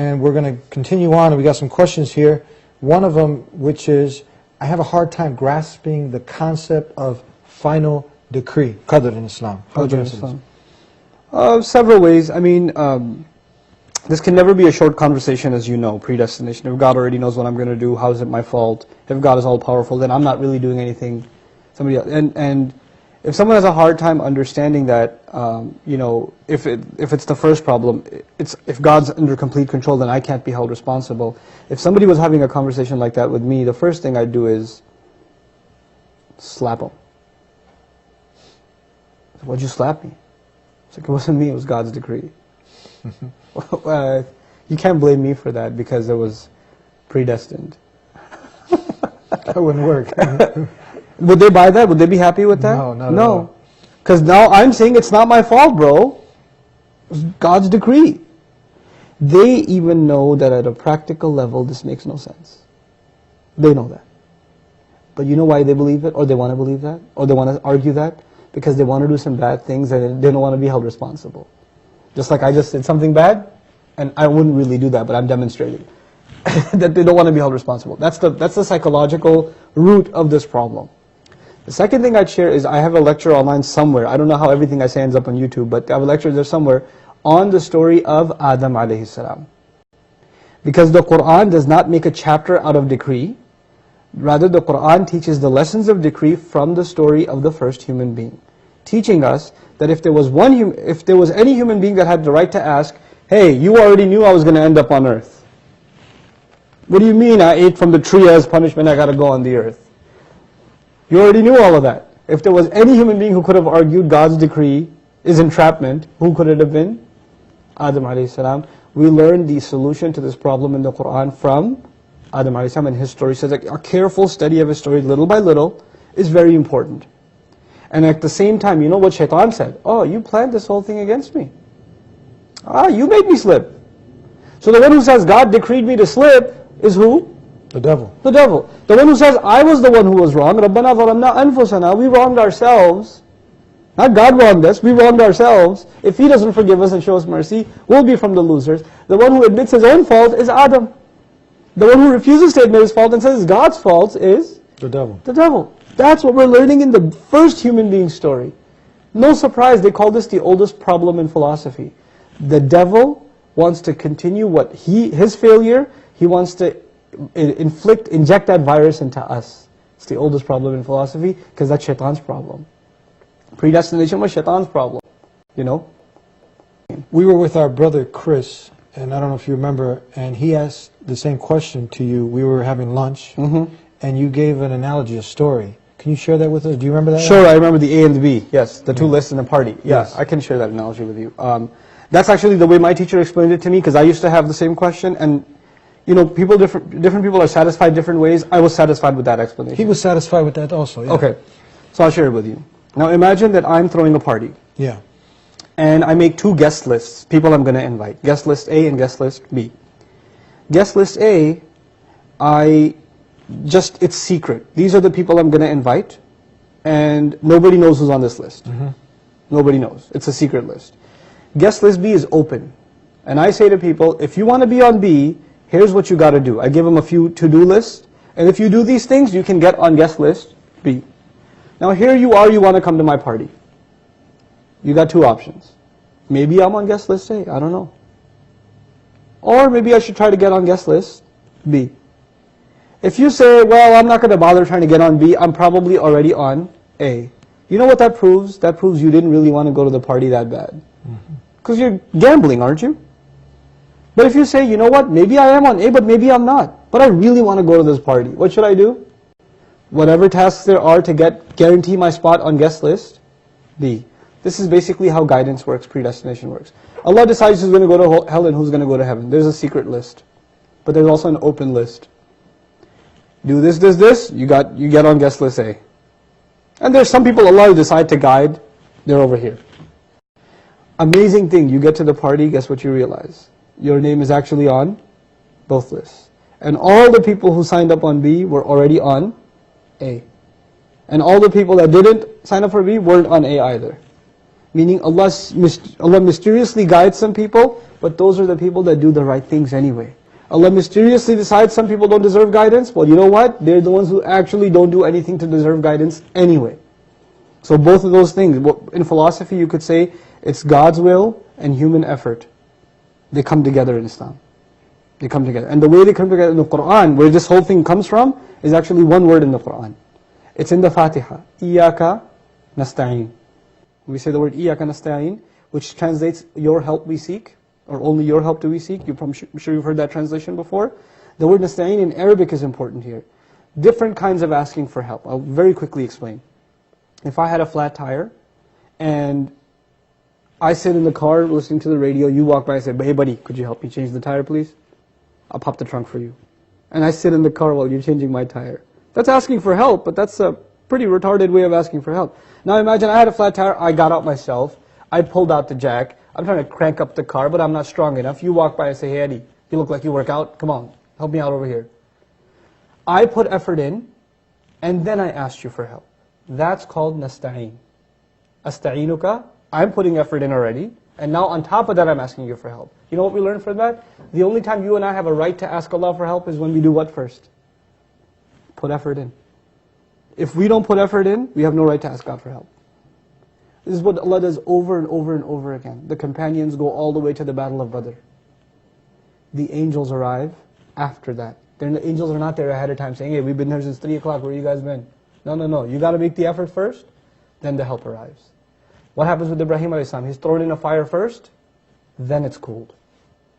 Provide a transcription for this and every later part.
and we're going to continue on. We got some questions here. One of them, which is, I have a hard time grasping the concept of final decree, Qadr in Islam. How would you answer this? Several ways. I mean, this can never be a short conversation, as you know, predestination. If God already knows what I'm going to do, how is it my fault? If God is all-powerful, then I'm not really doing anything. Somebody else. And if someone has a hard time understanding that, you know, if it's the first problem, if God's under complete control, then I can't be held responsible. If somebody was having a conversation like that with me, the first thing I'd do is slap them. Why'd you slap me? It's like, it wasn't me, it was God's decree. You can't blame me for that because it was predestined. That wouldn't work. Would they buy that? Would they be happy with that? No, not at all. Because now I'm saying it's not my fault, bro. It's God's decree. They even know that at a practical level this makes no sense. They know that. But you know why they believe it, or they want to believe that, or they want to argue that? Because they want to do some bad things and they don't want to be held responsible. Just like I just did something bad, and I wouldn't really do that, but I'm demonstrating that they don't want to be held responsible. That's the psychological root of this problem. The second thing I'd share is I have a lecture online somewhere. I don't know how everything I say ends up on YouTube, but I have a lecture there somewhere on the story of Adam alayhi salam. Because the Quran does not make a chapter out of decree. Rather, the Quran teaches the lessons of decree from the story of the first human being, teaching us that if there was any human being that had the right to ask, hey, you already knew I was going to end up on earth. What do you mean I ate from the tree as punishment, I got to go on the earth? You already knew all of that. If there was any human being who could have argued God's decree is entrapment, who could it have been? Adam alayhi salam. We learned the solution to this problem in the Quran from Adam alayhi salam, and his story says that a careful study of his story, little by little, is very important. And at the same time, you know what Shaitan said? Oh, you planned this whole thing against me. You made me slip. So the one who says God decreed me to slip is who? The devil. The devil. The one who says I was the one who was wrong, رَبَّنَا ظَلَمْنَا أَنفُسَنَا, we wronged ourselves. Not God wronged us, we wronged ourselves. If He doesn't forgive us and show us mercy, we'll be from the losers. The one who admits his own fault is Adam. The one who refuses to admit his fault and says it's God's fault is? The devil. The devil. That's what we're learning in the first human being story. No surprise, they call this the oldest problem in philosophy. The devil wants to continue what his failure, he wants to inject that virus into us. It's the oldest problem in philosophy because that's Shaitan's problem. Predestination was Shaitan's problem, you know. We were with our brother Chris, and I don't know if you remember, and he asked the same question to you. We were having lunch, and you gave an analogy, a story. Can you share that with us? Do you remember that? Sure, I remember the A and the B, yes, the two lists in a party. Yes, I can share that analogy with you. That's actually the way my teacher explained it to me, because I used to have the same question, and you know, different people are satisfied different ways. I was satisfied with that explanation. He was satisfied with that also, yeah. Okay, so I'll share it with you. Now imagine that I'm throwing a party. Yeah. And I make two guest lists, people I'm going to invite. Guest list A and guest list B. Guest list A, it's secret. These are the people I'm going to invite, and nobody knows who's on this list. Nobody knows. It's a secret list. Guest list B is open. And I say to people, if you want to be on B, here's what you got to do. I give them a few to-do lists, and if you do these things, you can get on guest list B. Now here you are, you want to come to my party. You got two options. Maybe I'm on guest list A, I don't know. Or maybe I should try to get on guest list B. If you say, well, I'm not going to bother trying to get on B, I'm probably already on A. You know what that proves? That proves you didn't really want to go to the party that bad. Because you're gambling, aren't you? But if you say, you know what, maybe I am on A, but maybe I'm not. But I really want to go to this party. What should I do? Whatever tasks there are to guarantee my spot on guest list B. This is basically how guidance works, predestination works. Allah decides who's going to go to hell and who's going to go to heaven. There's a secret list. But there's also an open list. Do this, this, this, you get on guest list A. And there's some people Allah will decide to guide, they're over here. Amazing thing, you get to the party, guess what you realize? Your name is actually on both lists. And all the people who signed up on B were already on A. And all the people that didn't sign up for B weren't on A either. Meaning Allah mysteriously guides some people, but those are the people that do the right things anyway. Allah mysteriously decides some people don't deserve guidance. Well, you know what? They're the ones who actually don't do anything to deserve guidance anyway. So both of those things, in philosophy you could say it's God's will and human effort. They come together in Islam. They come together. And the way they come together in the Qur'an, where this whole thing comes from, is actually one word in the Qur'an. It's in the Fatiha. Iyaka nasta'een. We say the word Iyaka nasta'een, which translates your help we seek, or only your help do we seek. I'm sure you've heard that translation before. The word nasta'een in Arabic is important here. Different kinds of asking for help. I'll very quickly explain. If I had a flat tire, and I sit in the car listening to the radio, you walk by and say, hey buddy, could you help me change the tire please? I'll pop the trunk for you. And I sit in the car while you're changing my tire. That's asking for help, but that's a pretty retarded way of asking for help. Now imagine I had a flat tire, I got out myself, I pulled out the jack, I'm trying to crank up the car, but I'm not strong enough. You walk by and say, hey Eddie, you look like you work out, come on, help me out over here. I put effort in, and then I asked you for help. That's called nasta'een. Asta'inuka, I'm putting effort in already, and now on top of that I'm asking you for help. You know what we learned from that? The only time you and I have a right to ask Allah for help is when we do what first? Put effort in. If we don't put effort in, we have no right to ask God for help. This is what Allah does over and over and over again. The companions go all the way to the Battle of Qadr. The angels arrive after that. The angels are not there ahead of time saying, hey, we've been here since 3 o'clock, where you guys been? No. You got to make the effort first, then the help arrives. What happens with Ibrahim a.s.? He's thrown in a fire first, then it's cooled.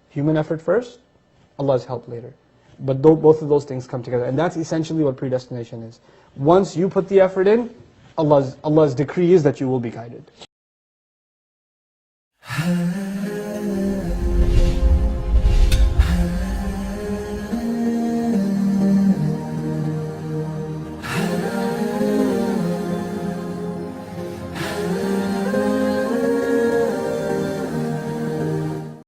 Human effort first, Allah's help later. But both of those things come together. And that's essentially what predestination is. Once you put the effort in, Allah's decree is that you will be guided.